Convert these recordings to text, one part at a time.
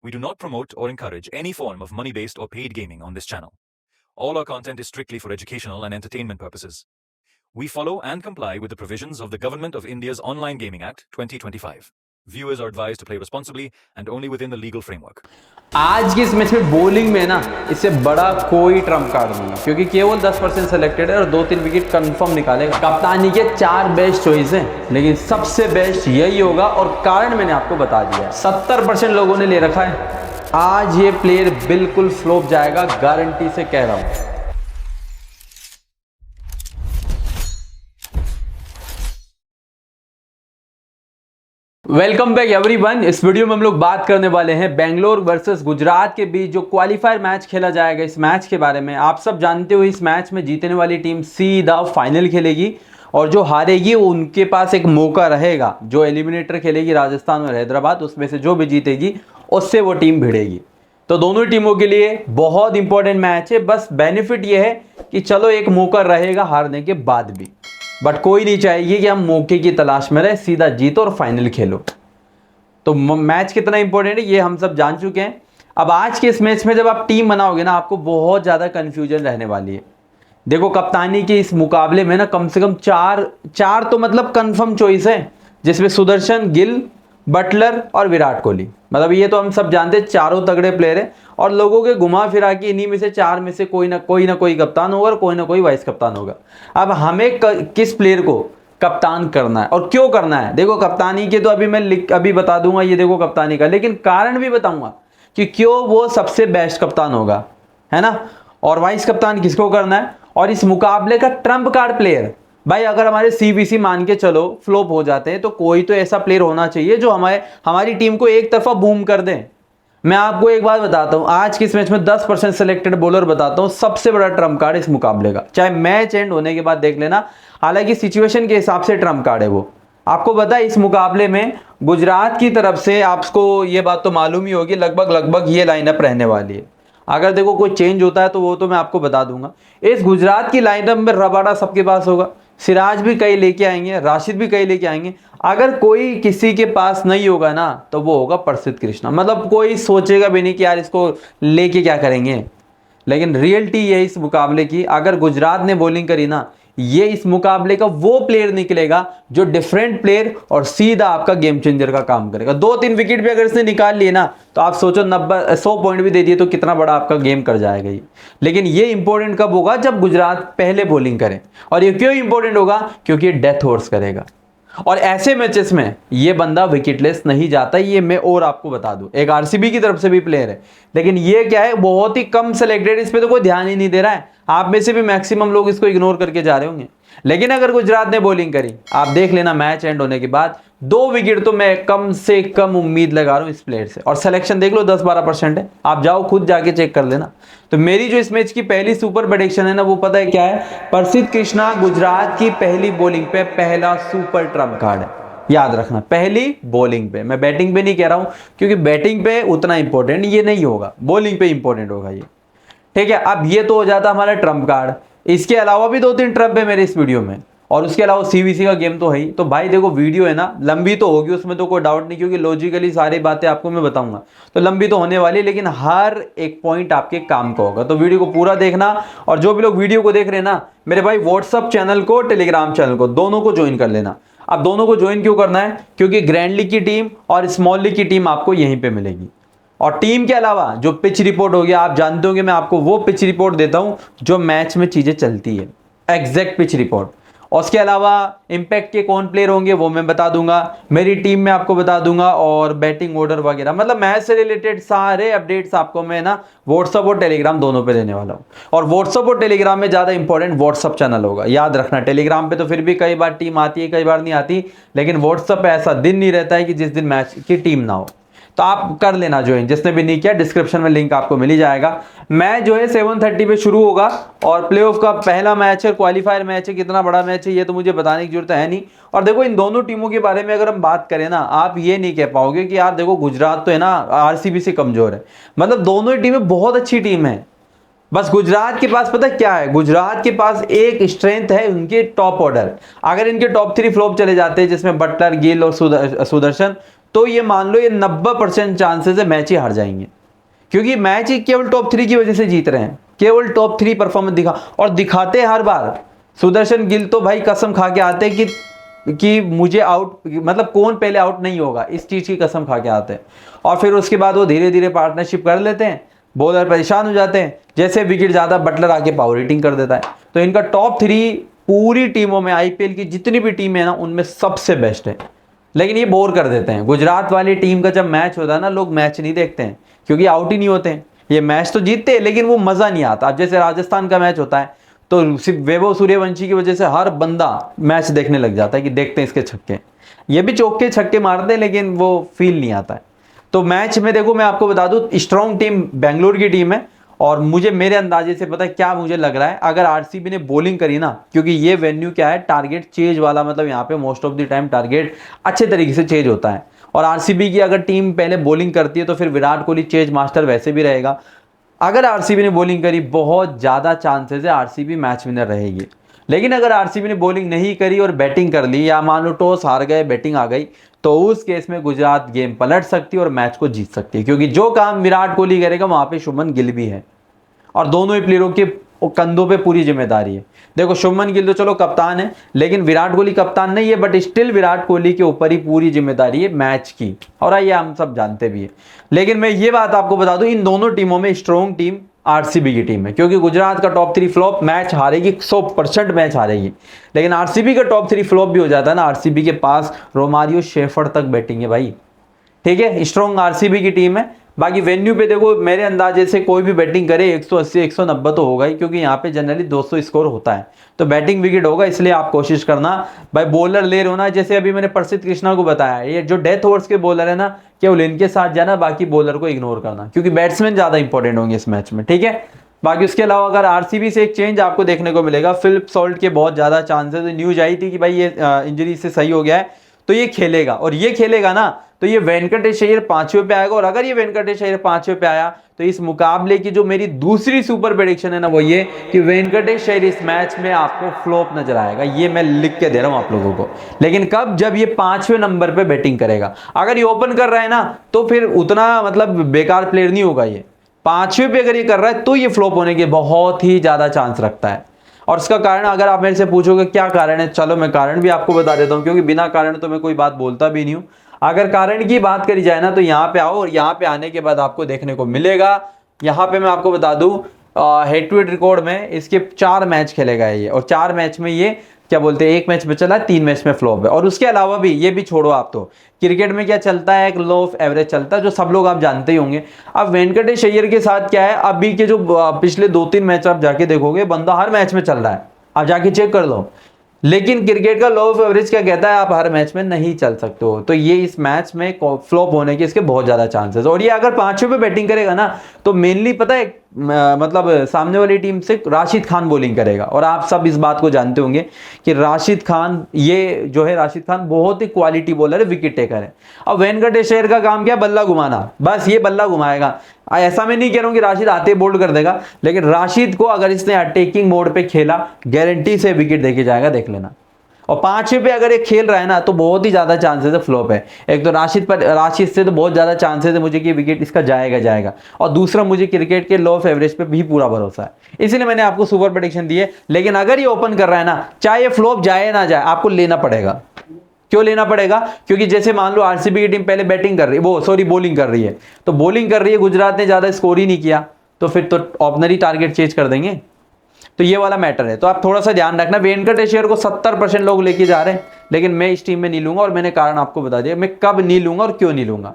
We do not promote or encourage any form of money-based or paid gaming on this channel. All our content is strictly for educational and entertainment purposes. We follow and comply with the provisions of the Government of India's Online Gaming Act 2025. Viewers are advised to play responsibly and only within the legal framework. आज की इस match में bowling में ना इससे बड़ा कोई Trump card नहीं है, क्योंकि केवल 10% सेलेक्टेड है और 2-3 विकेट कंफर्म निकालेगा। कप्तानी के 4 बेस्ट चॉइस हैं, लेकिन सबसे बेस्ट यही होगा और कारण मैंने आपको बता दिया है। 70% लोगों ने ले रखा है। आज ये प्लेयर बिल्कुल फ्लॉप जाएगा, गारंटी से कह रहा हूं। Welcome back everyone. इस वीडियो में हम लोग बात करने वाले हैं बेंगलोर वर्सेस गुजरात के बीच जो क्वालिफायर मैच खेला जाएगा, इस मैच के बारे में। आप सब जानते हो इस मैच में जीतने वाली टीम सीधा फाइनल खेलेगी और जो हारेगी उनके पास एक मौका रहेगा। जो एलिमिनेटर खेलेगी राजस्थान और हैदराबाद, उसमें से जो भी जीतेगी उससे वो टीम भिड़ेगी। तो दोनों टीमों के लिए बहुत इंपॉर्टेंट मैच है। बस बेनिफिट ये है कि चलो एक मौका रहेगा हारने के बाद भी, बट कोई नहीं चाहेगी कि हम मौके की तलाश में रहे, सीधा जीतो और फाइनल खेलो। तो मैच कितना इंपॉर्टेंट है ये हम सब जान चुके हैं। अब आज के इस मैच में जब आप टीम बनाओगे ना, आपको बहुत ज़्यादा कन्फ्यूजन रहने वाली है। देखो, कप्तानी के इस मुकाबले में ना कम से कम चार तो मतलब कंफर्म चॉइस है, जिसमें सुदर्शन, गिल, बटलर और विराट कोहली। मतलब ये तो हम सब जानते हैं, चारों तगड़े प्लेयर हैं और लोगों के घुमा फिरा के इन्हीं में से 4 में से कोई ना कोई कप्तान होगा और कोई ना कोई वाइस कप्तान होगा। अब हमें किस प्लेयर को कप्तान करना है और क्यों करना है। देखो, कप्तानी के तो अभी मैं अभी बता दूंगा, ये देखो कप्तानी का, लेकिन कारण भी बताऊंगा कि क्यों वो सबसे बेस्ट कप्तान होगा, है ना। और वाइस कप्तान किसको करना है और इस मुकाबले का ट्रम्प कार्ड प्लेयर। भाई, अगर हमारे सीबीसी मान के चलो फ्लॉप हो जाते हैं तो कोई तो ऐसा प्लेयर होना चाहिए जो हमारी टीम को एक तरफा बूम कर दे। मैं आपको एक बात बताता हूं, आज की इस मैच में 10% सिलेक्टेड बॉलर बताता हूं, सबसे बड़ा ट्रम्प कार्ड इस मुकाबले का। चाहे मैच एंड होने के बाद देख लेना, हालांकि सिचुएशन के हिसाब से ट्रम्प कार्ड है वो। आपको पता है इस मुकाबले में गुजरात की तरफ से, आपको ये बात तो मालूम ही होगी, लगभग ये लाइनअप रहने वाली है। अगर देखो कोई चेंज होता है तो वो तो मैं आपको बता दूंगा। इस गुजरात की लाइनअप में रबाडा सबके पास होगा, सिराज भी कई लेके आएंगे, राशिद भी कई लेके आएंगे। अगर कोई किसी के पास नहीं होगा ना तो वो होगा प्रसिद्ध कृष्णा। मतलब कोई सोचेगा भी नहीं कि यार इसको लेके क्या करेंगे, लेकिन रियलिटी ये है इस मुकाबले की। अगर गुजरात ने बॉलिंग करी ना, ये इस मुकाबले का वो प्लेयर निकलेगा जो डिफरेंट प्लेयर और सीधा आपका गेम चेंजर का काम करेगा। 2-3 विकेट भी अगर इसने निकाल लिए ना तो आप सोचो 100 पॉइंट भी दे दिए तो कितना बड़ा आपका गेम कर जाएगा ये। लेकिन ये इंपॉर्टेंट कब होगा, जब गुजरात पहले बॉलिंग करे। और ये क्यों इंपॉर्टेंट होगा, क्योंकि ये डेथ हॉर्स करेगा और ऐसे मैचेस में ये बंदा विकेटलेस नहीं जाता। ये मैं और आपको बता दूं, एक आरसीबी की तरफ से भी प्लेयर है, लेकिन ये क्या है, बहुत ही कम सेलेक्टेड, इस पे तो कोई ध्यान ही नहीं दे रहा है। आप में से भी मैक्सिमम लोग इसको इग्नोर करके जा रहे होंगे। लेकिन अगर गुजरात ने बॉलिंग करी, आप देख लेना मैच एंड होने के बाद 2 विकेट तो मैं कम से कम उम्मीद लगा रहा हूं इस प्लेयर से। और सिलेक्शन देख लो 10-12% है, आप जाओ खुद जाके चेक कर लेना। तो मेरी जो इस मैच की पहली सुपर प्रेडिक्शन है ना, वो पता है क्या है, प्रसिद्ध कृष्णा गुजरात की पहली बॉलिंग पे पहला सुपर ट्रम्प कार्ड है। याद रखना, पहली बॉलिंग पे, मैं बैटिंग पे नहीं कह रहा हूं, क्योंकि बैटिंग पे उतना इंपॉर्टेंट ये नहीं होगा, बॉलिंग पे इंपॉर्टेंट होगा ये। ठीक है, अब ये तो हो जाता हमारा ट्रम्प कार्ड। इसके अलावा भी 2-3 ट्रम्प है मेरे इस वीडियो में, और उसके अलावा सीबीसी का गेम तो है ही। तो भाई देखो, वीडियो है ना, लंबी तो होगी, उसमें तो कोई डाउट नहीं, क्योंकि लॉजिकली सारी बातें आपको मैं बताऊंगा तो लंबी तो होने वाली है, लेकिन हर एक पॉइंट आपके काम का होगा। तो वीडियो को पूरा देखना। और जो भी लोग वीडियो को देख रहे हैं ना मेरे भाई, व्हाट्सअप चैनल को, टेलीग्राम चैनल को, दोनों को ज्वाइन कर लेना। अब दोनों को ज्वाइन क्यों करना है, क्योंकि ग्रैंड लीग की टीम और स्मॉल लीग की टीम आपको यहीं पे मिलेगी। और टीम के अलावा जो पिच रिपोर्ट हो गया, आप जानते होंगे मैं आपको वो पिच रिपोर्ट देता हूं जो मैच में चीजें चलती है, एग्जैक्ट पिच रिपोर्ट। और उसके अलावा इंपैक्ट के कौन प्लेयर होंगे वो मैं बता दूंगा, मेरी टीम में आपको बता दूंगा, और बैटिंग ऑर्डर वगैरह, मतलब मैच से रिलेटेड सारे अपडेट्स आपको मैं ना व्हाट्सअप और टेलीग्राम दोनों पे देने वाला हूँ। और व्हाट्सअप और टेलीग्राम में ज़्यादा इंपॉर्टेंट व्हाट्सअप चैनल होगा, याद रखना। टेलीग्राम पे तो फिर भी कई बार टीम आती है, कई बार नहीं आती, लेकिन व्हाट्सअप पे ऐसा दिन नहीं रहता है कि जिस दिन मैच की टीम ना हो। तो आप कर लेना ज्वाइन, जिसने भी नहीं किया डिस्क्रिप्शन में लिंक आपको मिल ही जाएगा। मैच जो है 7:30 पे शुरू होगा और प्लेऑफ का पहला मैच है, क्वालिफायर मैच है। कितना बड़ा मैच है ये तो मुझे बताने की जरूरत है नहीं। और देखो, इन दोनों टीमों के बारे में अगर हम बात करें ना, आप ये नहीं कह पाओगे कि यार देखो गुजरात तो है ना आरसीबी से कमजोर है। मतलब दोनों ही टीमें बहुत अच्छी टीम है। बस गुजरात के पास पता क्या है, गुजरात के पास एक स्ट्रेंथ है उनके टॉप ऑर्डर। अगर इनके टॉप 3 फ्लॉप चले जाते हैं, जिसमें बटलर, गिल और सुदर्शन, तो ये मान लो ये 90% चांसेस है मैच ही हार जाएंगे, क्योंकि मैच ही केवल टॉप 3 की वजह से जीत रहे हैं, केवल टॉप 3 परफॉर्मेंस और दिखाते हैं हर बार। सुदर्शन गिल तो भाई कसम खा के आते हैं कि मुझे आउट, मतलब कौन पहले आउट नहीं होगा, इस चीज की कसम खा के आते हैं। और फिर उसके बाद वो धीरे धीरे पार्टनरशिप कर लेते हैं, बॉलर परेशान हो जाते हैं, जैसे विकेट ज्यादा बटलर आके पावर हिटिंग कर देता है। तो इनका टॉप 3 पूरी टीमों में, आईपीएल की जितनी भी टीम है ना, उनमें सबसे बेस्ट है। लेकिन ये बोर कर देते हैं। गुजरात वाली टीम का जब मैच होता है ना, लोग मैच नहीं देखते हैं क्योंकि आउट ही नहीं होते हैं। ये मैच तो जीतते हैं लेकिन वो मजा नहीं आता। अब जैसे राजस्थान का मैच होता है तो सिर्फ वैभव सूर्यवंशी की वजह से हर बंदा मैच देखने लग जाता है कि देखते हैं इसके छक्के, ये भी चौके छक्के मारते हैं लेकिन वो फील नहीं आता है। तो मैच में देखो, मैं आपको बता दूं, स्ट्रॉन्ग टीम बेंगलोर की टीम है और मुझे मेरे अंदाजे से पता है क्या मुझे लग रहा है, अगर आरसीबी ने बॉलिंग करी ना, क्योंकि ये वेन्यू क्या है, टारगेट चेज वाला, मतलब यहाँ पे most of the time target अच्छे तरीके से चेज होता है। और आरसीबी की अगर टीम पहले बॉलिंग करती है तो फिर विराट कोहली चेज मास्टर वैसे भी रहेगा। अगर आरसीबी ने बॉलिंग करी, बहुत ज़्यादा चांसेस है आरसीबी मैच विनर रहेगी। लेकिन अगर आरसीबी ने बॉलिंग नहीं करी और बैटिंग कर ली, या मान लो टॉस हार गए, बैटिंग आ गई, तो उस केस में गुजरात गेम पलट सकती है और मैच को जीत सकती है, क्योंकि जो काम विराट कोहली करेगा वहां पे शुभमन गिल भी है और दोनों ही प्लेयरों के कंधों पे पूरी जिम्मेदारी है। देखो शुभमन गिल तो चलो कप्तान है, लेकिन विराट कोहली कप्तान नहीं है, बट स्टिल विराट कोहली के ऊपर ही पूरी जिम्मेदारी है मैच की, और ये हम सब जानते भी है। लेकिन मैं ये बात आपको बता दूं, इन दोनों टीमों में स्ट्रॉन्ग टीम आरसीबी की टीम है, क्योंकि गुजरात का टॉप 3 फ्लॉप मैच हारेगी, 100% मैच हारेगी। लेकिन आरसीबी का टॉप 3 फ्लॉप भी हो जाता है ना, आरसीबी के पास रोमारियो शेफर्ड तक बैटिंग है भाई, ठीक है। स्ट्रॉन्ग आरसीबी की टीम है। बाकी वेन्यू पे देखो, मेरे अंदाजे से कोई भी बैटिंग करे 180 190 तो होगा ही, क्योंकि यहाँ पे जनरली 200 स्कोर होता है, तो बैटिंग विकेट होगा। इसलिए आप कोशिश करना भाई, बॉलर ले रहे हो ना, जैसे अभी मैंने प्रसिद्ध कृष्णा को बताया, ये जो डेथ ओवर्स के बॉलर है ना, केवल इनके साथ जाना, बाकी बॉलर को इग्नोर करना, क्योंकि बैट्समैन ज्यादा इंपॉर्टेंट होंगे इस मैच में, ठीक है। बाकी उसके अलावा अगर आरसीबी से एक चेंज आपको देखने को मिलेगा, फिलिप सॉल्ट के बहुत ज्यादा चांसेस, न्यूज आई थी कि भाई ये इंजरी से सही हो गया है, तो ये खेलेगा, और ये खेलेगा ना तो ये वेंकटेश अय्यर 5वें पे आएगा। और अगर ये वेंकटेश अय्यर 5वें पे आया तो इस मुकाबले की जो मेरी दूसरी सुपर प्रेडिक्शन है ना, वो ये कि वेंकटेश अय्यर इस मैच में आपको फ्लॉप नजर आएगा। ये मैं लिख के दे रहा हूं आप लोगों को। लेकिन कब? जब ये 5वें नंबर पे बैटिंग करेगा। अगर ये ओपन कर रहा है ना, तो फिर उतना मतलब बेकार प्लेयर नहीं होगा ये। 5वें पे अगर ये कर रहा है तो ये फ्लॉप होने के बहुत ही ज्यादा चांस रखता है। और इसका कारण अगर आप मेरे से पूछोगे क्या कारण है, चलो मैं कारण भी आपको बता देता हूं, क्योंकि बिना कारण तो मैं कोई बात बोलता भी नहीं हूं। अगर कारण की बात करी जाए ना, तो यहाँ पे आओ, और यहाँ पे आने के बाद आपको देखने को मिलेगा, यहाँ पे मैं आपको बता दूं, हेड टू हेड रिकॉर्ड में इसके 4 मैच खेलेगा ये, और 4 मैच में ये क्या बोलते हैं, 1 मैच में चला, 3 मैच में फ्लॉप है। और उसके अलावा भी, ये भी छोड़ो आप, तो क्रिकेट में क्या चलता है, एक लो ऑफ एवरेज चलता है, जो सब लोग आप जानते ही होंगे। अब वेंकटेश अय्यर के साथ क्या है, अभी के जो पिछले 2-3 मैच आप जाके देखोगे, बंदा हर मैच में चल रहा है, आप जाके चेक कर लो। लेकिन क्रिकेट का लॉ ऑफ एवरेज क्या कहता है, आप हर मैच में नहीं चल सकते हो। तो ये इस मैच में फ्लॉप होने के इसके बहुत ज्यादा चांसेस। और ये अगर 5वें पे बैटिंग करेगा ना, तो मेनली पता है मतलब सामने वाली टीम से राशिद खान बॉलिंग करेगा। और आप सब इस बात को जानते होंगे कि राशिद खान, ये जो है राशिद खान बहुत ही क्वालिटी बॉलर है, विकेट टेकर है। अब वेंकटेश अय्यर का काम क्या, बल्ला घुमाना, बस ये बल्ला घुमाएगा। ऐसा मैं नहीं कह रहा हूं कि राशिद आते बोल्ड कर देगा, लेकिन राशिद को अगर इसने अटैकिंग मोड पे खेला, गारंटी से विकेट देके जाएगा, देख लेना। और 5वें पे अगर ये खेल रहा है ना, तो बहुत ही ज्यादा चांसेस है फ्लॉप है। एक तो राशिद से तो बहुत ज्यादा चांसेस है मुझे कि विकेट इसका जाएगा, और दूसरा मुझे क्रिकेट के लॉ ऑफ एवरेज पे भी पूरा भरोसा है, इसलिए मैंने आपको सुपर प्रेडिक्शन दी है। लेकिन अगर ये ओपन कर रहा है ना, चाहे ये फ्लॉप जाए ना जाए, आपको लेना पड़ेगा। क्यों लेना पड़ेगा? क्योंकि जैसे मान लो आरसीबी की टीम पहले बैटिंग कर रही है, बॉलिंग कर रही है, तो बॉलिंग कर रही है, गुजरात ने ज्यादा स्कोर ही नहीं किया, तो फिर तो ऑर्डिनरी टारगेट चेंज कर देंगे। तो ये वाला मैटर है। तो आप थोड़ा सा ध्यान रखना। वेंकटेश अय्यर को 70% लोग लेके जा रहे हैं, लेकिन मैं इस टीम में नहीं लूंगा, और मैंने कारण आपको बता दिया मैं कब नहीं लूंगा और क्यों नहीं लूंगा।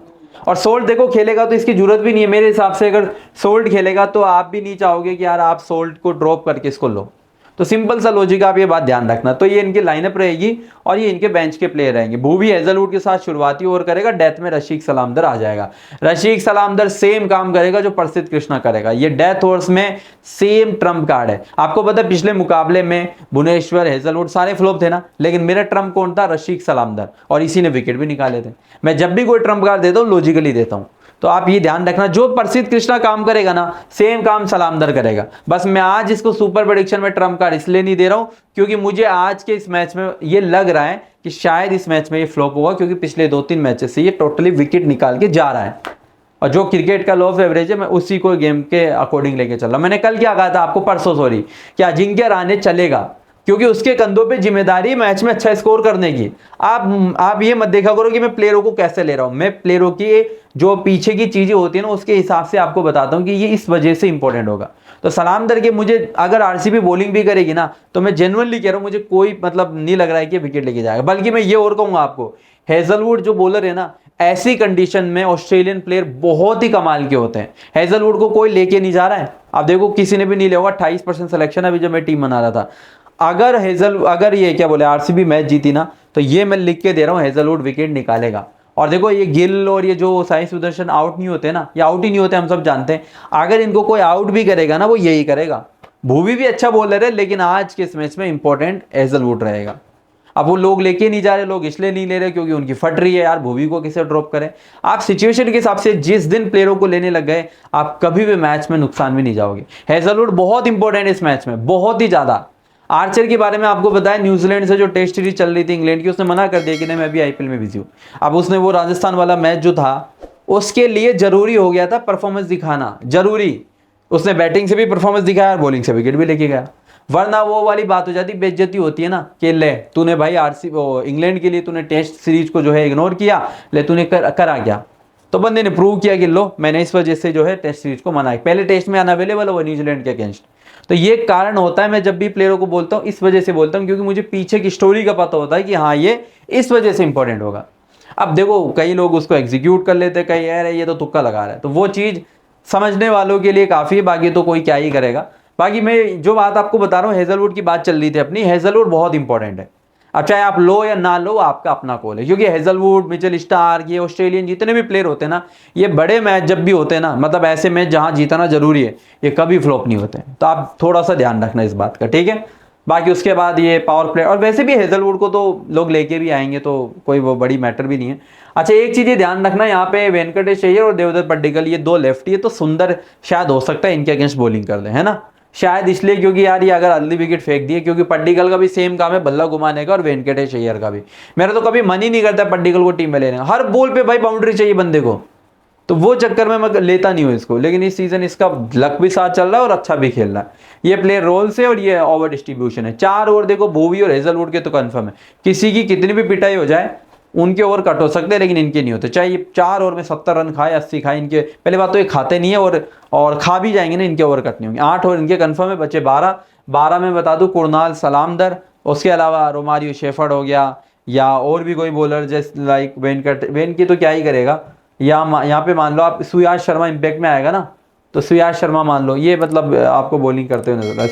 और सोल्ट देखो खेलेगा तो इसकी जरूरत भी नहीं है मेरे हिसाब से। अगर सोल्ट खेलेगा तो आप भी नहीं चाहोगे कि यार आप सोल्ट को ड्रॉप करके इसको लो। तो सिंपल सा लॉजिक, आप ये बात ध्यान रखना। तो ये इनकी लाइनअप रहेगी और ये इनके बेंच के प्लेयर रहेंगे। भूवी हेजलवुड के साथ शुरुआती ओवर करेगा, डेथ में रशीक सलामदर आ जाएगा। रशीक सलामदर सेम काम करेगा जो प्रसिद्ध कृष्णा करेगा। ये डेथ ओवर्स में सेम ट्रम्प कार्ड है। आपको पता है पिछले मुकाबले में भुवनेश्वर, हेजलवुड सारे फ्लॉप थे ना, लेकिन मेरा ट्रम्प कौन था? रशीक सलामदर, और इसी ने विकेट भी निकाले थे। मैं जब भी कोई ट्रम्प कार्ड देता हूँ लॉजिकली देता हूँ। तो आप ये ध्यान रखना, जो प्रसिद्ध कृष्णा काम करेगा ना, सेम काम सलामदर करेगा। बस मैं आज इसको सुपर प्रेडिक्शन में ट्रम्प कार्ड इसलिए नहीं दे रहा हूं क्योंकि मुझे आज के इस मैच में ये लग रहा है कि कि शायद इस मैच में ये फ्लॉप होगा, क्योंकि पिछले 2-3 मैचेस से ये टोटली विकेट निकाल के जा रहा है, और जो क्रिकेट का लॉ ऑफ एवरेज है मैं उसी को गेम के अकॉर्डिंग लेके चल रहा हूं। मैंने कल क्या कहा था आपको, परसों सॉरी, कि अजिंक्य रहाणे चलेगा, क्योंकि उसके कंधों पे जिम्मेदारी मैच में अच्छा स्कोर करने की। आप ये मत देखा करो कि मैं प्लेयरों को कैसे ले रहा हूं, मैं प्लेयरों की जो पीछे की चीजें होती है ना उसके हिसाब से आपको बताता हूं कि ये इस वजह से इंपॉर्टेंट होगा। तो सलाम दर के मुझे अगर आरसीबी बॉलिंग भी करेगी ना, तो मैं जेन्युइनली कह रहा हूं, मुझे कोई मतलब नहीं लग रहा है कि विकेट लेके जाएगा। बल्कि मैं ये और कहूंगा आपको, हेजलवुड जो बॉलर है ना, ऐसी कंडीशन में ऑस्ट्रेलियन प्लेयर बहुत ही कमाल के होते हैं। हेजलवुड को कोई लेके नहीं जा रहा है, आप देखो किसी ने भी नहीं लिया होगा। 28% सिलेक्शन अभी जब मैं टीम बना रहा था। अगर ये क्या बोले आरसीबी मैच जीती ना, तो ये मैं लिख के दे रहा हूं, हेजलवुड विकेट निकालेगा। और देखो ये गिल और ये जो साई सुदर्शन आउट नहीं होते ना, ये आउट ही नहीं होते, हम सब जानते हैं। अगर इनको कोई आउट भी करेगा ना, वो यही करेगा। भुवी भी अच्छा बॉलर है, लेकिन आज के इस मैच में इंपॉर्टेंट हेजलवुड रहेगा। अब वो लोग लेके नहीं जा रहे, लोग इसलिए नहीं ले रहे क्योंकि उनकी फट रही है यार, भुवी को किसे ड्रॉप करें। आप सिचुएशन के हिसाब से जिस दिन प्लेयरों को लेने लग गए, आप कभी भी मैच में नुकसान भी नहीं जाओगे। हेजलवुड बहुत इंपॉर्टेंट इस मैच में, बहुत ही ज्यादा। आर्चर के बारे में आपको बताया, न्यूजीलैंड से जो टेस्ट सीरीज चल रही थी इंग्लैंड की, उसने मना कर दिया कि नहीं मैं भी आईपीएल में बिजी हूँ। अब उसने वो राजस्थान वाला मैच जो था, उसके लिए जरूरी हो गया था परफॉर्मेंस दिखाना, जरूरी। उसने बैटिंग से भी परफॉर्मेंस दिखाया और बॉलिंग से विकेट भी लेके गया, वरना वो वाली बात हो जाती, बेइज्जती होती है ना कि ले तूने भाई इंग्लैंड के लिए तूने टेस्ट सीरीज को जो है इग्नोर किया, ले तूने करा क्या। तो बंदे ने प्रूव किया कि लो मैंने इस वजह से जो है टेस्ट सीरीज को मना। पहले टेस्ट में अनअवेलेबल हो न्यूजीलैंड के अगेंस्ट। तो ये कारण होता है, मैं जब भी प्लेयरों को बोलता हूँ इस वजह से बोलता हूँ, क्योंकि मुझे पीछे की स्टोरी का पता होता है कि हाँ ये इस वजह से इंपॉर्टेंट होगा। अब देखो कई लोग उसको एग्जीक्यूट कर लेते हैं, कई यार ये तो तुक्का लगा रहा है, तो वो चीज़ समझने वालों के लिए काफ़ी है, बाकी तो कोई क्या ही करेगा। बाकी मैं जो बात आपको बता रहा हूँ, हेजलवुड की बात चल रही थी अपनी, हेजलवुड बहुत इंपॉर्टेंट है। अब चाहे आप लो या ना लो, आपका अपना कॉल है, क्योंकि हेजलवुड, मिचेल स्टार्क, ये ऑस्ट्रेलियन जितने भी प्लेयर होते हैं ना, ये बड़े मैच जब भी होते हैं ना, मतलब ऐसे मैच जहां जीतना जरूरी है, ये कभी फ्लॉप नहीं होते। तो आप थोड़ा सा ध्यान रखना इस बात का, ठीक है। बाकी उसके बाद ये पावर प्ले, और वैसे भी हेजलवुड को तो लोग लेके भी आएंगे, तो कोई वो बड़ी मैटर भी नहीं है। अच्छा एक चीज़ ये ध्यान रखना, यहाँ पे वेंकटेश अय्यर और देवदत्त पड्डीकल, ये दो लेफ्टी है, तो सुंदर शायद हो सकता है इनके अगेंस्ट बॉलिंग कर दे, है ना, शायद इसलिए, क्योंकि यार ये अगर अर्ली विकेट फेंक दिए, क्योंकि पड्डीकल का भी सेम काम है बल्ला घुमाने का, और वेंकटेश अय्यर का भी। मेरा तो कभी मन ही नहीं करता पड्डीकल को टीम में लेने का, हर बॉल पे भाई बाउंड्री चाहिए बंदे को, तो वो चक्कर में मैं लेता नहीं हूँ इसको। लेकिन इस सीजन इसका लक भी साथ चल रहा है और अच्छा भी खेल रहा है। ये प्लेयर रोल से और ये ओवर डिस्ट्रीब्यूशन है। 4 ओवर देखो भुवी और हेजलवुड के तो कंफर्म है, किसी की कितनी भी पिटाई हो जाए उनके ओवर कट हो सकते हैं, लेकिन इनके नहीं होते। चाहे ये 4 ओवर में 70 रन खाए, 80 खाए, इनके पहले बात तो ये खाते नहीं है, और खा भी जाएंगे ना, इनके ओवर कट नहीं होंगे। 8 ओवर इनके कंफर्म है, बचे 12 में बता दूं कुरनाल सलामदर, उसके अलावा रोमारियो शेफर्ड हो गया, या और भी कोई बॉलर जैसे लाइक वेन की तो क्या ही करेगा, या यहाँ पे मान लो आप सुयाश शर्मा इम्पैक्ट में आएगा ना, तो सुयाश शर्मा मान लो ये मतलब आपको बॉलिंग करते हुए नजर।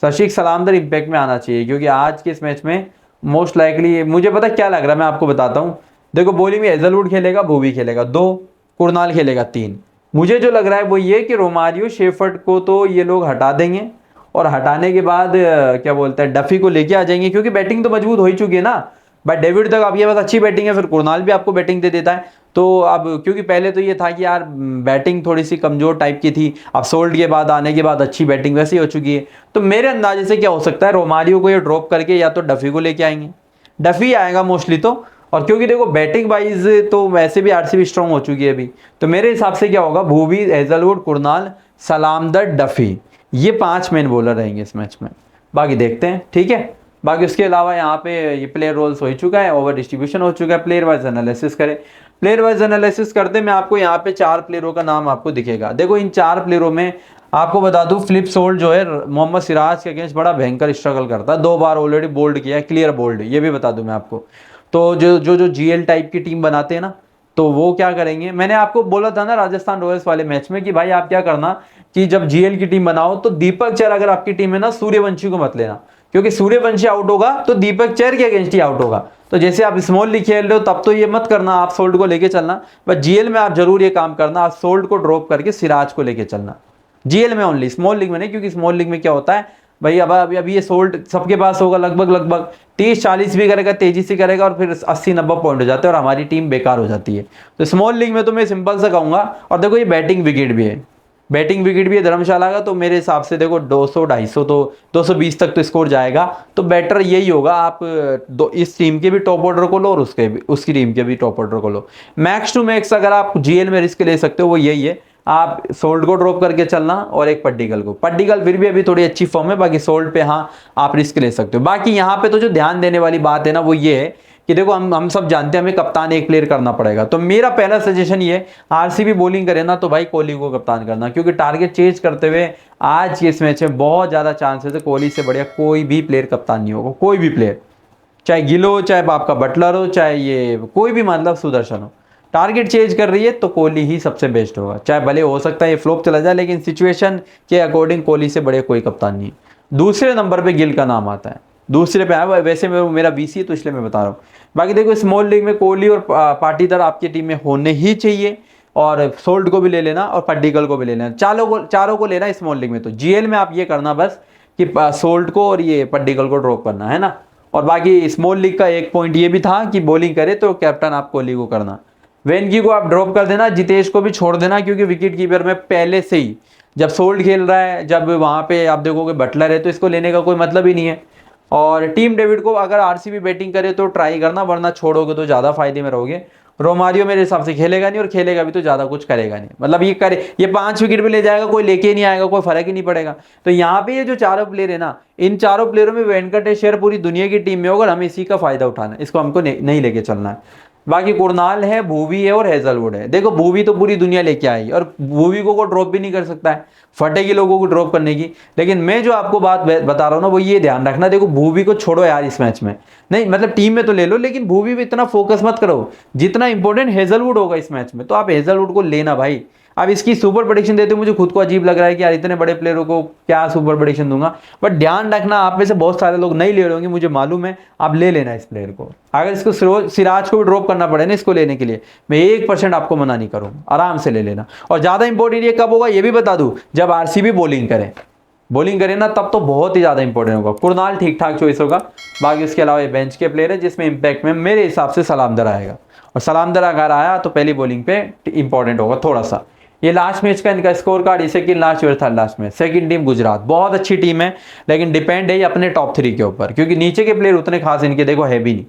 रशीक सलामदर इम्पैक्ट में आना चाहिए, क्योंकि आज के इस मैच में मोस्ट लाइकली मुझे पता क्या लग रहा है, मैं आपको बताता हूँ। देखो बॉलिंग में हेजलवुड खेलेगा, भुवी खेलेगा 2, कुरनाल खेलेगा 3। मुझे जो लग रहा है वो ये कि रोमारियो शेफर्ड को तो ये लोग हटा देंगे, और हटाने के बाद क्या बोलते हैं डफी को लेके आ जाएंगे, क्योंकि बैटिंग तो मजबूत हो ही चुकी है ना। बट डेविड तक आपके पास अच्छी बैटिंग है, फिर कुरनाल भी आपको बैटिंग दे देता है। तो अब क्योंकि पहले तो ये था कि यार बैटिंग थोड़ी सी कमजोर टाइप की थी, अब सोल्ड के बाद आने के बाद अच्छी बैटिंग वैसे ही हो चुकी है। तो मेरे अंदाजे से क्या हो सकता है, रोमारियो को ये ड्रॉप करके या तो डफी को लेके आएंगे, डफी आएगा मोस्टली तो। और क्योंकि देखो बैटिंग वाइज तो वैसे भी आरसीबी स्ट्रांग हो चुकी है अभी, तो मेरे हिसाब से क्या होगा, भुवी, हेजलवुड, कुरनाल, सलामदर, डफी, ये 5 मेन बॉलर रहेंगे इस मैच में। बाकी देखते हैं, ठीक है। बाकी उसके अलावा यहाँ पे ये प्लेयर रोल्स हो चुका है, ओवर डिस्ट्रीब्यूशन हो चुका है। प्लेयर वाइज एनालिसिस करें, प्लेयर वाइज एनालिसिस करते मैं आपको यहाँ पे 4 प्लेयरों का नाम आपको दिखेगा। देखो इन 4 प्लेयरों में आपको बता दूं, फिलिप सोल्ट जो है मोहम्मद सिराज के अगेंस्ट बड़ा भयंकर स्ट्रगल करता है, 2 बार ऑलरेडी बोल्ड किया है, क्लियर बोल्ड, ये भी बता दूं मैं आपको। तो जो जीएल टाइप की टीम बनाते हैं ना, तो वो क्या करेंगे, मैंने आपको बोला था ना राजस्थान रॉयल्स वाले मैच में कि भाई आप क्या करना कि जब जीएल की टीम बनाओ तो दीपक चहर अगर आपकी टीम है ना, सूर्यवंशी को मत लेना, क्योंकि सूर्यवंशी आउट होगा तो दीपक चहर के अगेंस्ट ही आउट होगा। तो जैसे आप स्मॉल लीग खेल रहे हो तब तो ये मत करना, आप सोल्ट को लेके चलना, बट जीएल में आप जरूर ये काम करना, आप सोल्ट को ड्रॉप करके सिराज को लेके चलना, जीएल में ओनली, स्मॉल लीग में नहीं। क्योंकि स्मॉल लीग में क्या होता है भाई, अभी ये सोल्ट सबके पास होगा लगभग 30-40 भी करेगा, तेजी से करेगा, और फिर 80-90 पॉइंट हो जाते हैं और हमारी टीम बेकार हो जाती है। तो स्मॉल लीग में तो मैं सिंपल सा कहूंगा। और देखो ये बैटिंग विकेट भी है, बैटिंग विकेट भी है धर्मशाला का, तो मेरे हिसाब से देखो 200 250 तो 220 तक तो स्कोर जाएगा। तो बेटर यही होगा आप इस टीम के भी टॉप ऑर्डर को लो और उसकी टीम के भी टॉप ऑर्डर को लो। मैक्स टू मैक्स अगर आप जीएल में रिस्क ले सकते हो वो यही है, आप सोल्ट को ड्रॉप करके चलना और एक पड्डीकल को। पड्डीकल फिर भी अभी थोड़ी अच्छी फॉर्म है, बाकी सोल्ट पे हाँ आप रिस्क ले सकते हो। बाकी यहाँ पे तो जो ध्यान देने वाली बात है ना वो ये है कि देखो हम सब जानते हैं हमें कप्तान एक प्लेयर करना पड़ेगा। तो मेरा पहला सजेशन ये, आरसीबी बॉलिंग करे ना तो भाई कोहली को कप्तान करना, क्योंकि टारगेट चेंज करते हुए आज के इस मैच में बहुत ज़्यादा चांसेस है कोहली से बढ़िया कोई भी प्लेयर कप्तान नहीं होगा। कोई भी प्लेयर, चाहे गिल हो, चाहे आपका बटलर हो, चाहे ये कोई भी मतलब सुदर्शन हो, टारगेट चेंज कर रही है तो कोहली ही सबसे बेस्ट होगा। चाहे भले हो सकता है ये फ्लॉप चला जाए, लेकिन सिचुएशन के अकॉर्डिंग कोहली से बड़े कोई कप्तान नहीं है। दूसरे नंबर पे गिल का नाम आता है, दूसरे पे आया, वैसे मेरा बीसी है तो इसलिए मैं बता रहा हूँ। बाकी देखो स्मॉल लीग में कोहली और पाटीदार आपकी टीम में होने ही चाहिए, और सोल्ट को भी ले लेना और पड्डीकल को भी ले लेना, चारों को लेना स्मॉल लीग में। तो जीएल में आप ये करना बस कि सोल्ट को और ये पड्डीकल को ड्रॉप करना है ना। और बाकी स्मॉल लीग का एक पॉइंट ये भी था कि बॉलिंग करे तो कैप्टन आप कोहली को करना, वेनगी को आप ड्रॉप कर देना, जितेश को भी छोड़ देना, क्योंकि विकेट कीपर में पहले से ही जब सोल्ट खेल रहा है, जब वहाँ पे आप देखोगे बटलर है, तो इसको लेने का कोई मतलब ही नहीं है। और टीम डेविड को अगर आरसीबी बैटिंग करे तो ट्राई करना, वरना छोड़ोगे तो ज़्यादा फायदे में रहोगे। रोमारियो मेरे हिसाब से खेलेगा नहीं, और खेलेगा भी तो ज़्यादा कुछ करेगा नहीं, मतलब ये 5 विकेट भी ले जाएगा, कोई लेके नहीं आएगा, कोई फर्क ही नहीं पड़ेगा। तो यहाँ पे ये जो चारों प्लेयर है ना, इन चारों प्लेयरों में वेंकटेश्वर पूरी दुनिया की टीम में होगा, हमें इसी का फायदा उठाना है, इसको हमको नहीं लेके चलना है। बाकी कुरनाल है, भूवी है और हेजलवुड है। देखो भूवी तो पूरी दुनिया लेके आई, और भूवी को ड्रॉप भी नहीं कर सकता है, फटेगी लोगों को ड्रॉप करने की। लेकिन मैं जो आपको बात बता रहा हूँ ना वो ये ध्यान रखना, देखो भूवी को छोड़ो यार इस मैच में, नहीं मतलब टीम में तो ले लो, लेकिन भूवी पे इतना फोकस मत करो जितना इंपॉर्टेंट हेजलवुड होगा इस मैच में। तो आप हेजलवुड को लेना भाई। अब इसकी सुपर प्रेडिक्शन देते हुए मुझे खुद को अजीब लग रहा है कि यार इतने बड़े प्लेयरों को क्या सुपर प्रेडिक्शन दूंगा, बट ध्यान रखना आप में से बहुत सारे लोग नहीं ले रहे होंगे, मुझे मालूम है, आप ले लेना इस प्लेयर को। अगर इसको सिराज को भी ड्रॉप करना पड़े ना इसको लेने के लिए, मैं 1% आपको मना नहीं करूँ, आराम से ले लेना। और ज़्यादा इंपॉर्टेंट ये कब होगा ये भी बता दूँ, जब आरसीबी बॉलिंग करे ना तब तो बहुत ही ज़्यादा इंपॉर्टेंट होगा। कुरनाल ठीक ठाक चॉइस होगा, बाकी उसके अलावा ये बेंच के प्लेयर है जिसमें इंपैक्ट में मेरे हिसाब से सलामदर आएगा, और सलामदर अगर आया तो पहली बॉलिंग पे इंपॉर्टेंट होगा थोड़ा सा। ये लास्ट मैच का इनका स्कोर कार्ड इसे कि लास्ट और थर्ड लास्ट में सेकंड टीम गुजरात बहुत अच्छी टीम है, लेकिन डिपेंड है ये अपने टॉप 3 के ऊपर, क्योंकि नीचे के प्लेयर उतने खास इनके देखो है भी नहीं।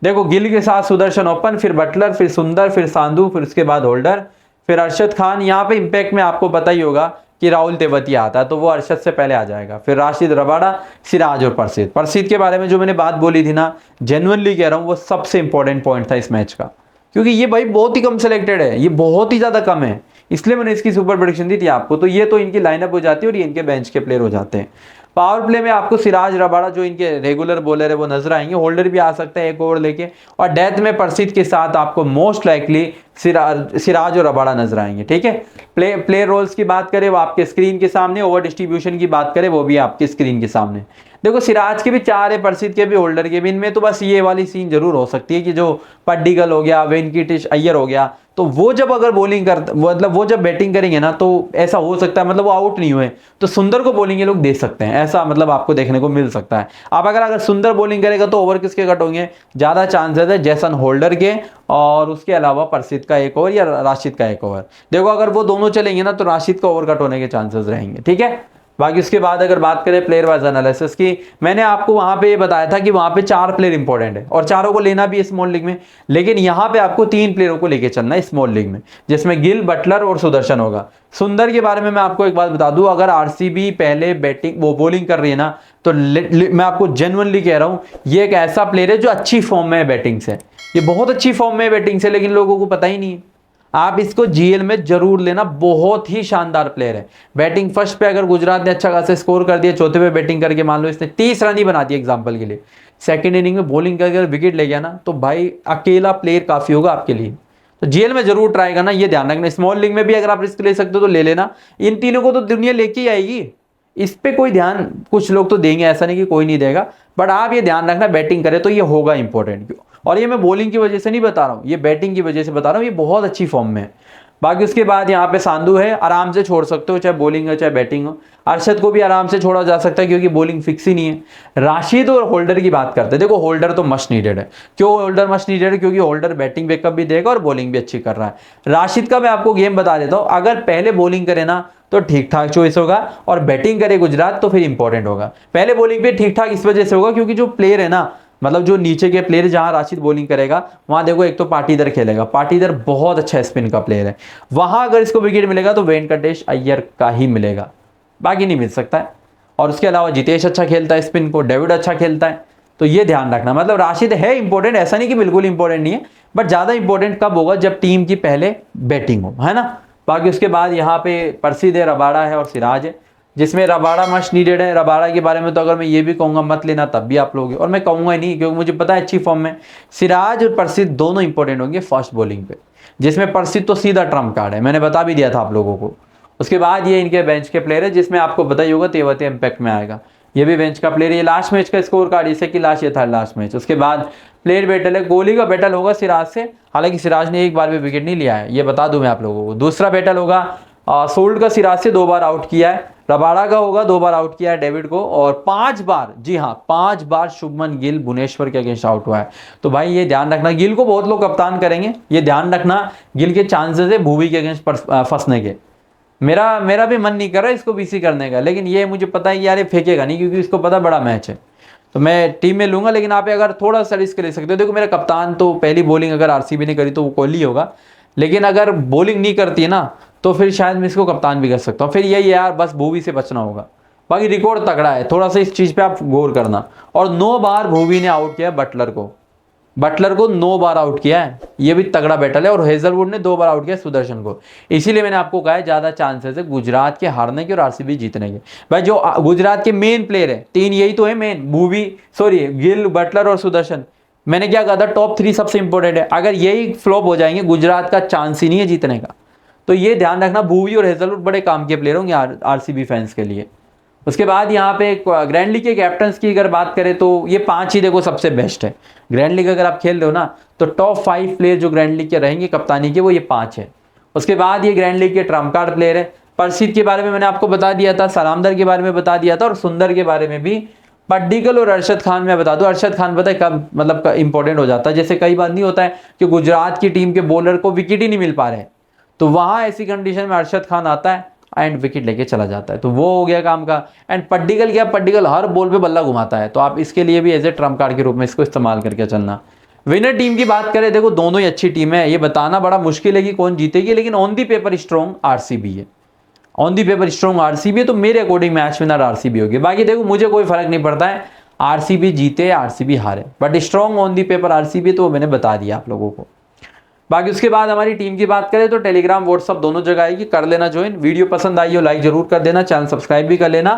देखो गिल के साथ सुदर्शन ओपन, फिर बटलर, फिर सुंदर, फिर सांधू, फिर उसके बाद होल्डर, फिर अरशद खान। यहाँ पे इंपैक्ट में आपको पता ही होगा कि राहुल तेवतिया आता है, तो वो अरशद से पहले आ जाएगा। फिर राशिद रबाडा, सिराज और परसीद के बारे में जो मैंने बात बोली थी ना, जेन्युइनली कह रहा हूँ वो सबसे इंपॉर्टेंट पॉइंट था इस मैच का, क्योंकि ये भाई बहुत ही कम सिलेक्टेड है, ये बहुत ही ज़्यादा कम है, इसलिए मैंने इसकी सुपर प्रेडिक्शन दी थी आपको। तो ये तो इनकी लाइनअप हो जाती है और ये इनके बेंच के प्लेयर हो जाते हैं। पावर प्ले में आपको सिराज रबाडा जो इनके रेगुलर बॉलर है वो नजर आएंगे, होल्डर भी आ सकता है एक ओवर लेके, और डेथ में परसीद के साथ आपको मोस्ट लाइकली सिराज और रबाडा नजर आएंगे। ठीक है, प्लेयर रोल्स की बात करें वो आपके स्क्रीन के सामने, ओवर डिस्ट्रीब्यूशन की बात करें वो भी आपके स्क्रीन के सामने। देखो सिराज के भी 4 है, परसीद के भी, होल्डर के भी, इनमें तो बस ये वाली सीन जरूर हो सकती है कि जो पड्डीकल हो गया, वेंकटेश अय्यर हो गया, तो वो जब अगर बॉलिंग कर मतलब वो जब बैटिंग करेंगे ना तो ऐसा हो सकता है, मतलब वो आउट नहीं हुए तो सुंदर को बॉलिंग ये लोग दे सकते हैं, ऐसा मतलब आपको देखने को मिल सकता है। अब अगर सुंदर बॉलिंग करेगा तो ओवर किसके कट होंगे, ज़्यादा चांसेस है जैसन होल्डर के, और उसके अलावा परसीद का एक ओवर या राशिद का एक ओवर। देखो अगर वो दोनों चलेंगे ना तो राशिद का ओवर कट होने के चांसेस रहेंगे। ठीक है, बाकी उसके बाद अगर बात करें प्लेयर वाइज एनालिसिस की, मैंने आपको वहां पे ये बताया था कि वहां पे 4 प्लेयर इंपॉर्टेंट है और चारों को लेना भी है स्मॉल लीग में, लेकिन यहां पे आपको 3 प्लेयरों को लेके चलना है स्मॉल लीग में, जिसमें गिल, बटलर और सुदर्शन होगा। सुंदर के बारे में मैं आपको एक बात बता दूं, अगर आरसीबी पहले बॉलिंग कर रही है ना तो मैं आपको जेन्युइनली कह रहा हूं ये एक ऐसा प्लेयर है जो अच्छी फॉर्म में है बैटिंग से, ये बहुत अच्छी फॉर्म में है बैटिंग से, लेकिन लोगों को पता ही नहीं है। आप इसको जीएल में जरूर लेना, बहुत ही शानदार प्लेयर है। बैटिंग फर्स्ट पे अगर गुजरात ने अच्छा खासा स्कोर कर दिया, चौथे पे बैटिंग करके मान लो इसने 30 रन ही बना दिया एग्जांपल के लिए, सेकंड इनिंग में बॉलिंग करके अगर विकेट ले गया ना तो भाई अकेला प्लेयर काफी होगा आपके लिए। तो जीएल में जरूर ट्राई करना, ये ध्यान रखना। स्मॉल लीग में भी अगर आप रिस्क ले सकते हो तो ले लेना, इन तीनों को तो दुनिया लेके ही आएगी, इस पे कोई ध्यान कुछ लोग तो देंगे, ऐसा नहीं कि कोई नहीं देगा, बट आप ये ध्यान रखना बैटिंग करे तो ये होगा इंपॉर्टेंट। और ये मैं बॉलिंग की वजह से नहीं बता रहा हूँ, ये बैटिंग की वजह से बता रहा हूँ, ये बहुत अच्छी फॉर्म में है। बाकी उसके बाद यहाँ पे सांधू है, आराम से छोड़ सकते हो, चाहे बॉलिंग हो चाहे बैटिंग हो। अरशद को भी आराम से छोड़ा जा सकता है क्योंकि बॉलिंग फिक्स ही नहीं है। राशिद और होल्डर की बात करते हैं, देखो होल्डर तो मस्ट नीडेड है। क्यों होल्डर मस्ट नीडेड है? क्योंकि होल्डर बैटिंग बैकअप भी देगा और बॉलिंग भी अच्छी कर रहा है। राशिद का मैं आपको गेम बता देता हूँ, अगर पहले बॉलिंग करे ना तो ठीक ठाक चॉइस होगा, और बैटिंग करे गुजरात तो फिर इंपॉर्टेंट होगा। पहले बॉलिंग पे ठीक ठाक इस वजह से होगा क्योंकि जो प्लेयर है ना, मतलब जो नीचे के प्लेयर जहां राशिद बॉलिंग करेगा वहां देखो एक तो पाटीदार खेलेगा, पाटीदार बहुत अच्छा स्पिन का प्लेयर है, वहां अगर इसको विकेट मिलेगा तो वेंकटेश अय्यर का ही मिलेगा, बाकी नहीं मिल सकता है। और उसके अलावा जितेश अच्छा खेलता है स्पिन को, डेविड अच्छा खेलता है, तो ये ध्यान रखना। मतलब राशिद है इंपॉर्टेंट, ऐसा नहीं कि बिल्कुल इंपॉर्टेंट नहीं है, बट ज्यादा इंपॉर्टेंट कब होगा? जब टीम की पहले बैटिंग हो, है ना। बाकी उसके बाद यहाँ पे प्रसिद्ध है, रबाड़ा है और सिराज है, जिसमें रबाड़ा मस्ट नीडेड है। रबाड़ा के बारे में तो अगर मैं ये भी कहूंगा मत लेना तब भी आप लोगे, और मैं कहूंगा ही नहीं क्योंकि मुझे पता है अच्छी फॉर्म में। सिराज और प्रसिद्ध दोनों इंपॉर्टेंट होंगे फर्स्ट बॉलिंग पे, जिसमें प्रसिद्ध तो सीधा ट्रम्प कार्ड है, मैंने बता भी दिया था आप लोगों को। उसके बाद ये इनके बेंच के प्लेयर है, जिसमें आपको पता ही होगा तेवते इम्पैक्ट में आएगा, ये भी बेंच का प्लेयर है। ये लास्ट मैच का स्कोर कार्ड, जैसे कि लास्ट ये था लास्ट मैच। उसके बाद प्लेयर बैटल है, कोहली का बैटल होगा सिराज से, हालांकि सिराज ने एक बार भी विकेट नहीं लिया है, ये बता दूं मैं आप लोगों को। दूसरा बैटल होगा सोल्ड का, सिराज से 2 बार आउट किया है। रबाड़ा का होगा, 2 बार आउट किया है डेविड को, और 5 बार, जी हाँ 5 बार शुभमन गिल भुवनेश्वर के अगेंस्ट आउट हुआ है। तो भाई ये ध्यान रखना, गिल को बहुत लोग कप्तान करेंगे, ये ध्यान रखना गिल के चांसेस है भुवी के अगेंस्ट फंसने के। मेरा भी मन नहीं कर रहा इसको बीसी करने का, लेकिन ये मुझे पता है कि यार ये फेंकेगा नहीं, क्योंकि इसको पता बड़ा मैच है, तो मैं टीम में लूंगा। लेकिन आप अगर थोड़ा सा रिस्क ले सकते हो, देखो मेरा कप्तान तो पहली बॉलिंग अगर आरसीबी ने करी तो वो कोहली होगा, लेकिन अगर बॉलिंग नहीं करती है ना तो फिर शायद मैं इसको कप्तान भी कर सकता हूँ। फिर यही यार बस भूवी से बचना होगा, बाकी रिकॉर्ड तगड़ा है, थोड़ा सा इस चीज पे आप गौर करना। और 9 बार भूवी ने आउट किया बटलर को 9 बार आउट किया है, ये भी तगड़ा बैटल है। और हेजलवुड ने 2 बार आउट किया सुदर्शन को, इसीलिए मैंने आपको कहा है ज्यादा चांसेस है गुजरात के हारने के और आरसीबी जीतने के। भाई जो गुजरात के मेन प्लेयर है 3 यही तो है मेन, गिल, बटलर और सुदर्शन। मैंने क्या कहा था, टॉप 3 सबसे इंपॉर्टेंट है, अगर यही फ्लॉप हो जाएंगे गुजरात का चांस ही नहीं है जीतने का। तो ये ध्यान रखना, भूवी और हेजलवुड बड़े काम के प्लेयर होंगे आरसीबी फैंस के लिए। उसके बाद यहाँ पे ग्रैंड लीग के कैप्टन्स की अगर बात करें तो ये 5 ही देखो सबसे बेस्ट है। ग्रैंड लीग अगर आप खेल रहे हो ना तो टॉप 5 प्लेयर जो ग्रैंड लीग के रहेंगे कप्तानी के, वो ये 5 है। उसके बाद ये ग्रैंड लीग के ट्रम्प कार्ड प्लेयर है। प्रसिद्ध के बारे में मैंने आपको बता दिया था, सलामदर के बारे में बता दिया था, और सुंदर के बारे में भी। पड्डीकल और अरशद खान मैं बता दूं, अरशद खान पता है कब मतलब इंपॉर्टेंट हो जाता है, जैसे कई बार नहीं होता है कि गुजरात की टीम के बॉलर को विकेट ही नहीं मिल पा रहे, तो वहां ऐसी कंडीशन में अरशद खान आता है एंड विकेट लेके चला जाता है, तो वो हो गया काम का। एंड पड्डीकल क्या, पड्डीकल हर बॉल पे बल्ला घुमाता है, तो आप इसके लिए भी एज ए ट्रम्प कार्ड के रूप में इसको इस्तेमाल करके चलना। विनर टीम की बात करें, देखो दोनों ही अच्छी टीम है, ये बताना बड़ा मुश्किल है कि कौन जीतेगी, लेकिन on the paper strong RCB है, on the paper strong RCB है, तो मेरे अकॉर्डिंग मैच विनर आरसीबी होगी। बाकी देखो मुझे कोई फर्क नहीं पड़ता है आरसीबी जीते आरसीबी हारे, but strong on the paper RCB, तो मैंने बता दिया आप लोगों को। बाकी उसके बाद हमारी टीम की बात करें तो टेलीग्राम व्हाट्सअप दोनों जगह आएगी, कर लेना ज्वाइन। वीडियो पसंद आई हो लाइक जरूर कर देना, चैनल सब्सक्राइब भी कर लेना।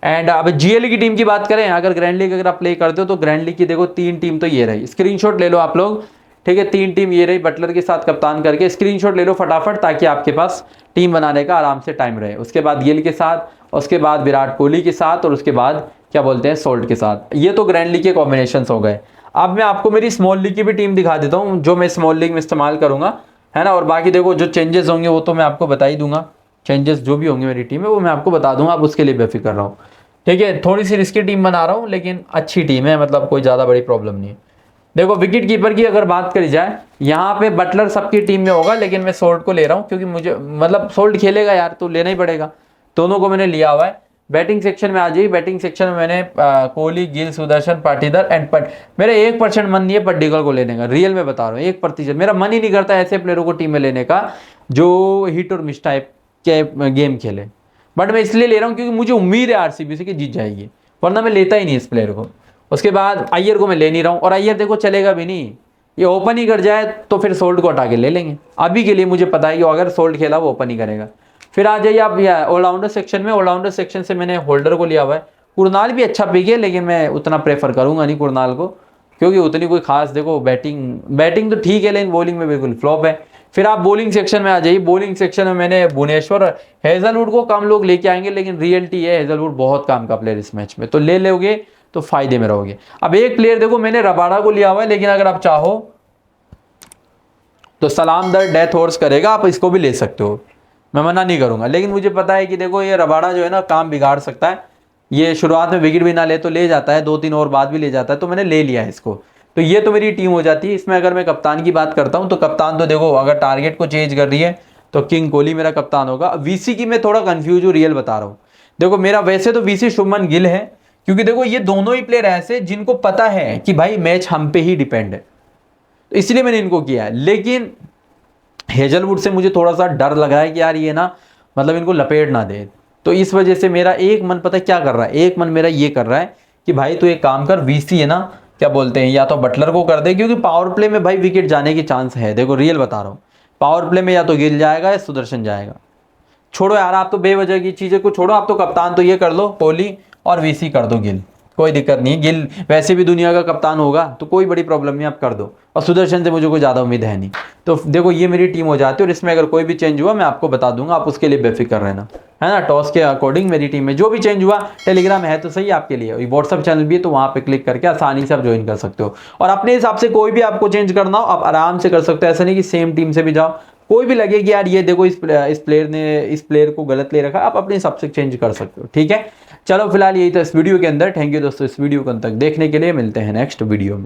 एंड अब जीएल की टीम की बात करें, अगर ग्रैंड लीग अगर आप प्ले करते हो तो ग्रैंड लीग की देखो 3 टीम तो ये रही, स्क्रीनशॉट ले लो आप लोग, ठीक है 3 टीम ये रही, बटलर के साथ कप्तान करके स्क्रीनशॉट ले लो फटाफट, ताकि आपके पास टीम बनाने का आराम से टाइम रहे। उसके बाद गिल के साथ, उसके बाद विराट कोहली के साथ, और उसके बाद क्या बोलते हैं सोल्ट के साथ। ये तो ग्रैंड लीग के कॉम्बिनेशन हो गए। अब मैं आपको मेरी स्मॉल लीग की भी टीम दिखा देता हूँ, जो मैं स्मॉल लीग में इस्तेमाल करूंगा, है ना। और बाकी देखो जो चेंजेस होंगे वो तो मैं आपको बता ही दूंगा, चेंजेस जो भी होंगे मेरी टीम में वो मैं आपको बता दूंगा, आप उसके लिए बेफिक्र रहो, ठीक है। थोड़ी सी रिस्की टीम बना रहा हूँ, लेकिन अच्छी टीम है, मतलब कोई ज़्यादा बड़ी प्रॉब्लम नहीं है। देखो विकेट कीपर की अगर बात करी जाए, यहाँ पे बटलर सबकी टीम में होगा, लेकिन मैं सोल्ट को ले रहा हूँ क्योंकि मुझे मतलब सोल्ट खेलेगा यार, तो लेना ही पड़ेगा, दोनों को मैंने लिया हुआ है। बैटिंग सेक्शन में आ जाइए, बैटिंग सेक्शन में मैंने कोहली, गिल, सुदर्शन, पाटीदार एंड मेरा 1% मन नहीं है पड्डीकल को लेने का, रियल में बता रहा हूँ 1%, मेरा मन ही नहीं करता ऐसे प्लेयरों को टीम में लेने का जो हिट और मिस टाइप के गेम खेले, बट मैं इसलिए ले रहा हूँ क्योंकि मुझे उम्मीद है आरसीबी से कि जीत जाएगी, वरना मैं लेता ही नहीं इस प्लेयर को। उसके बाद अय्यर को मैं ले नहीं रहा हूँ, और अय्यर देखो चलेगा भी नहीं, ये ओपन ही कर जाए तो फिर सोल्ट को हटा के ले लेंगे। अभी के लिए मुझे पता है कि अगर सोल्ट खेला वो ओपन ही करेगा। फिर आ जाइए आप ऑलराउंडर सेक्शन में, ऑलराउंडर सेक्शन से मैंने होल्डर को लिया हुआ है। कुरनाल भी अच्छा पिक है, लेकिन मैं उतना प्रेफर करूंगा नहीं कुरनाल को, क्योंकि उतनी कोई खास देखो बैटिंग तो ठीक है, लेकिन बॉलिंग में बिल्कुल फ्लॉप है। फिर आप बॉलिंग सेक्शन में आ जाइए, बॉलिंग सेक्शन में मैंने भुवनेश्वर, हेजलवुड को कम लोग लेके आएंगे, लेकिन रियलिटी है हेजलवुड बहुत काम का प्लेयर इस मैच में, तो ले लोगे तो फायदे में रहोगे। अब एक प्लेयर देखो मैंने रबाड़ा को लिया हुआ है, लेकिन अगर आप चाहो तो सलाम दर डेथ हॉर्स करेगा, आप इसको भी ले सकते हो, मैं मना नहीं करूंगा। लेकिन मुझे पता है कि देखो ये रबाडा जो है ना काम बिगाड़ सकता है, ये शुरुआत में विकेट भी ना ले तो ले जाता है, 2-3 ओवर बाद भी ले जाता है, तो मैंने ले लिया है इसको। तो ये तो मेरी टीम हो जाती है। इसमें अगर मैं कप्तान की बात करता हूँ तो कप्तान तो देखो अगर टारगेट को चेंज कर रही है तो किंग कोहली मेरा कप्तान होगा। वीसी की मैं थोड़ा कंफ्यूज हूँ, रियल बता रहा हूँ। देखो मेरा वैसे तो वीसी शुभमन गिल है, क्योंकि देखो ये दोनों ही प्लेयर ऐसे जिनको पता है कि भाई मैच हम पे ही डिपेंड है, तो इसलिए मैंने इनको किया है। लेकिन हेजलवुड से मुझे थोड़ा सा डर लग रहा है कि यार ये ना मतलब इनको लपेट ना दे, तो इस वजह से मेरा एक मन पता है क्या कर रहा है, एक मन मेरा ये कर रहा है कि भाई तू एक काम कर, वीसी है ना क्या बोलते हैं, या तो बटलर को कर दे, क्योंकि पावर प्ले में भाई विकेट जाने की चांस है। देखो रियल बता रहा हूँ, पावर प्ले में या तो गिल जाएगा या सुदर्शन जाएगा। छोड़ो यार, आप तो बेवजह की चीज़ें को छोड़ो, आप तो कप्तान तो ये कर लो कोहली और वीसी कर दो गिल, कोई दिक्कत नहीं है। गिल वैसे भी दुनिया का कप्तान होगा तो कोई बड़ी प्रॉब्लम नहीं, आप कर दो। और सुदर्शन से मुझे कोई ज़्यादा उम्मीद है नहीं। तो देखो ये मेरी टीम हो जाती है, और इसमें अगर कोई भी चेंज हुआ मैं आपको बता दूंगा, आप उसके लिए बेफिक्र रहना, है ना। टॉस के अकॉर्डिंग मेरी टीम में जो भी चेंज हुआ, टेलीग्राम है तो सही आपके लिए, व्हाट्सअप चैनल भी है तो वहाँ पे क्लिक करके आसानी से आप ज्वाइन कर सकते हो। और अपने हिसाब से कोई भी आपको चेंज करना हो आप आराम से कर सकते हो, ऐसा नहीं कि सेम टीम से भी जाओ। कोई भी लगे कि यार ये देखो इस प्लेयर ने इस प्लेयर को गलत ले रखा, आप अपने हिसाब से चेंज कर सकते हो, ठीक है। चलो फिलहाल यही था इस वीडियो के अंदर। थैंक यू दोस्तों इस वीडियो को अंत तक देखने के लिए, मिलते हैं नेक्स्ट वीडियो में।